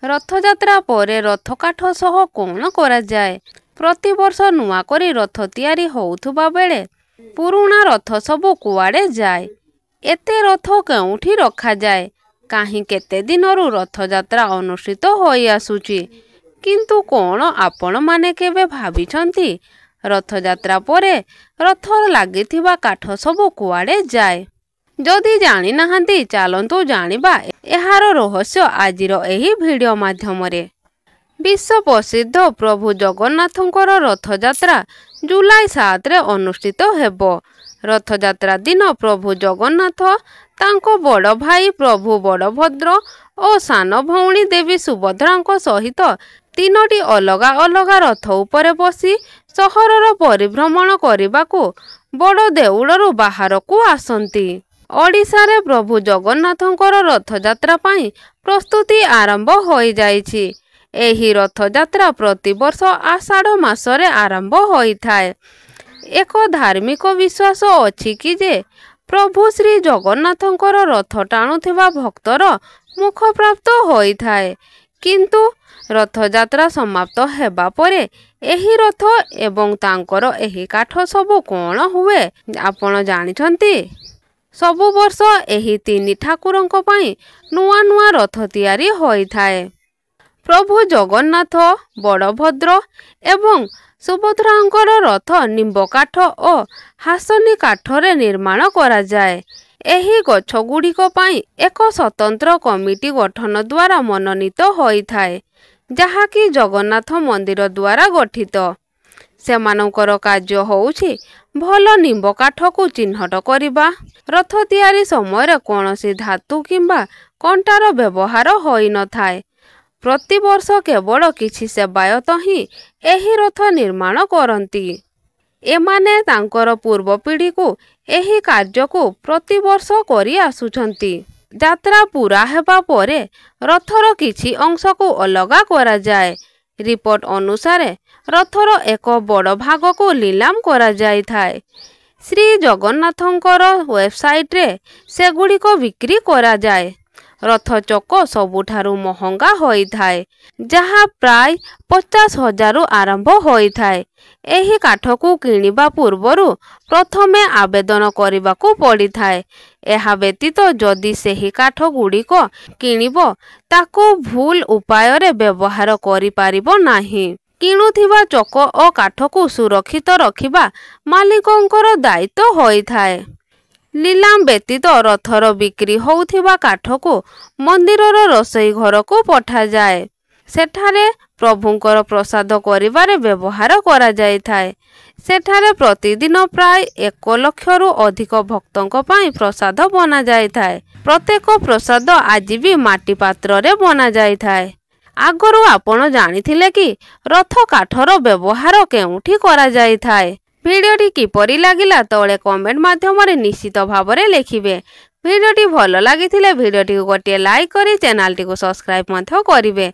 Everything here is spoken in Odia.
ରଥଯାତ୍ରା ପରେ ରଥ କାଠ ସହ କ'ଣ କରାଯାଏ? ପ୍ରତିବର୍ଷ ନୂଆ କରି ରଥ ତିଆରି ହେଉଥିବା ବେଳେ ପୁରୁଣା ରଥ ସବୁ କୁଆଡ଼େ ଯାଏ? ଏତେ ରଥ କେଉଁଠି ରଖାଯାଏ? କାହିଁ କେତେ ଦିନରୁ ରଥଯାତ୍ରା ଅନୁଷ୍ଠିତ ହୋଇ ଆସୁଛି? କିନ୍ତୁ କ'ଣ ଆପଣମାନେ କେବେ ଭାବିଛନ୍ତି ରଥଯାତ୍ରା ପରେ ରଥର ଲାଗିଥିବା କାଠ ସବୁ କୁଆଡ଼େ ଯାଏ? ଯଦି ଜାଣିନାହାନ୍ତି ଚାଲନ୍ତୁ ଜାଣିବା ଏହାର ରହସ୍ୟ ଆଜିର ଏହି ଭିଡ଼ିଓ ମାଧ୍ୟମରେ। ବିଶ୍ୱ ପ୍ରସିଦ୍ଧ ପ୍ରଭୁ ଜଗନ୍ନାଥଙ୍କର ରଥଯାତ୍ରା ଜୁଲାଇ 7ରେ ଅନୁଷ୍ଠିତ ହେବ। ରଥଯାତ୍ରା ଦିନ ପ୍ରଭୁ ଜଗନ୍ନାଥ ତାଙ୍କ ବଡ଼ ଭାଇ ପ୍ରଭୁ ବଡ଼ଭଦ୍ର ଓ ସାନ ଭଉଣୀ ଦେବୀ ସୁଭଦ୍ରାଙ୍କ ସହିତ 3ଟି ଅଲଗା ଅଲଗା ରଥ ଉପରେ ବସି ସହରର ପରିଭ୍ରମଣ କରିବାକୁ ବଡ଼ ଦେଉଳରୁ ବାହାରକୁ ଆସନ୍ତି। ଓଡ଼ିଶାରେ ପ୍ରଭୁ ଜଗନ୍ନାଥଙ୍କର ରଥଯାତ୍ରା ପାଇଁ ପ୍ରସ୍ତୁତି ଆରମ୍ଭ ହୋଇଯାଇଛି। ଏହି ରଥଯାତ୍ରା ପ୍ରତିବର୍ଷ ଆଷାଢ଼ ମାସରେ ଆରମ୍ଭ ହୋଇଥାଏ। ଏକ ଧାର୍ମିକ ବିଶ୍ୱାସ ଅଛି କି ଯେ ପ୍ରଭୁ ଶ୍ରୀ ଜଗନ୍ନାଥଙ୍କର ରଥ ଟାଣୁଥିବା ଭକ୍ତର ମୁଖପ୍ରାପ୍ତ ହୋଇଥାଏ। କିନ୍ତୁ ରଥଯାତ୍ରା ସମାପ୍ତ ହେବା ପରେ ଏହି ରଥ ଏବଂ ତାଙ୍କର ଏହି କାଠ ସବୁ କ'ଣ ହୁଏ ଆପଣ ଜାଣିଛନ୍ତି? ସବୁ ବର୍ଷ ଏହି 3 ଠାକୁରଙ୍କ ପାଇଁ ନୂଆ ନୂଆ ରଥ ତିଆରି ହୋଇଥାଏ। ପ୍ରଭୁ ଜଗନ୍ନାଥ, ବଡ଼ଭଦ୍ର ଏବଂ ସୁଭଦ୍ରାଙ୍କର ରଥ ନିମ୍ବ କାଠ ଓ ହାସନି କାଠରେ ନିର୍ମାଣ କରାଯାଏ। ଏହି ଗଛଗୁଡ଼ିକ ପାଇଁ ଏକ ସ୍ୱତନ୍ତ୍ର କମିଟି ଗଠନ ଦ୍ୱାରା ମନୋନୀତ ହୋଇଥାଏ, ଯାହାକି ଜଗନ୍ନାଥ ମନ୍ଦିର ଦ୍ୱାରା ଗଠିତ। ସେମାନଙ୍କର କାର୍ଯ୍ୟ ହେଉଛି ଭଲ ନିମ୍ବ କାଠକୁ ଚିହ୍ନଟ କରିବା। ରଥ ତିଆରି ସମୟରେ କୌଣସି ଧାତୁ କିମ୍ବା କଣ୍ଟାର ବ୍ୟବହାର ହୋଇନଥାଏ। ପ୍ରତିବର୍ଷ କେବଳ କିଛି ସେବାୟତ ହିଁ ଏହି ରଥ ନିର୍ମାଣ କରନ୍ତି। ଏମାନେ ତାଙ୍କର ପୂର୍ବ ପିଢ଼ିକୁ ଏହି କାର୍ଯ୍ୟକୁ ପ୍ରତିବର୍ଷ କରି ଆସୁଛନ୍ତି। ଯାତ୍ରା ପୁରା ହେବା ପରେ ରଥର କିଛି ଅଂଶକୁ ଅଲଗା କରାଯାଏ। ରିପୋର୍ଟ ଅନୁସାରେ ରଥର ଏକ ବଡ଼ ଭାଗକୁ ନିଲାମ କରାଯାଇଥାଏ। ଶ୍ରୀ ଜଗନ୍ନାଥଙ୍କର ୱେବସାଇଟ୍ରେ ସେଗୁଡ଼ିକ ବିକ୍ରି କରାଯାଏ। ରଥ ଚକ ସବୁଠାରୁ ମହଙ୍ଗା ହୋଇଥାଏ, ଯାହା ପ୍ରାୟ 50,000ରୁ ଆରମ୍ଭ ହୋଇଥାଏ। ଏହି କାଠକୁ କିଣିବା ପୂର୍ବରୁ ପ୍ରଥମେ ଆବେଦନ କରିବାକୁ ପଡ଼ିଥାଏ। ଏହା ବ୍ୟତୀତ ଯଦି ସେହି କାଠଗୁଡ଼ିକ କିଣିବ ତାକୁ ଭୁଲ ଉପାୟରେ ବ୍ୟବହାର କରିପାରିବ ନାହିଁ। କିଣୁଥିବା ଚକ ଓ କାଠକୁ ସୁରକ୍ଷିତ ରଖିବା ମାଲିକଙ୍କର ଦାୟିତ୍ୱ ହୋଇଥାଏ। ନିଲାମ ବ୍ୟତୀତ ରଥର ବିକ୍ରି ହେଉଥିବା କାଠକୁ ମନ୍ଦିରର ରୋଷେଇ ଘରକୁ ପଠାଯାଏ। ସେଠାରେ ପ୍ରଭୁଙ୍କର ପ୍ରସାଦ କରିବାରେ ବ୍ୟବହାର କରାଯାଇଥାଏ। ସେଠାରେ ପ୍ରତିଦିନ ପ୍ରାୟ 1 ଲକ୍ଷରୁ ଅଧିକ ଭକ୍ତଙ୍କ ପାଇଁ ପ୍ରସାଦ ବନାଯାଇଥାଏ। ପ୍ରତ୍ୟେକ ପ୍ରସାଦ ଆଜି ବି ମାଟି ପାତ୍ରରେ ବନାଯାଇଥାଏ। ଆଗରୁ ଆପଣ ଜାଣିଥିଲେ କି ରଥ କାଠର ବ୍ୟବହାର କେଉଁଠି କରାଯାଇଥାଏ? ଭିଡ଼ିଓଟି କିପରି ଲାଗିଲା ତଳେ କମେଣ୍ଟ ମାଧ୍ୟମରେ ନିଶ୍ଚିତ ଭାବରେ ଲେଖିବେ। ଭିଡ଼ିଓଟି ଭଲ ଲାଗିଥିଲେ ଭିଡ଼ିଓଟିକୁ ଗୋଟିଏ ଲାଇକ୍ କରି ଚ୍ୟାନେଲଟିକୁ ସବସ୍କ୍ରାଇବ୍ ମଧ୍ୟ କରିବେ।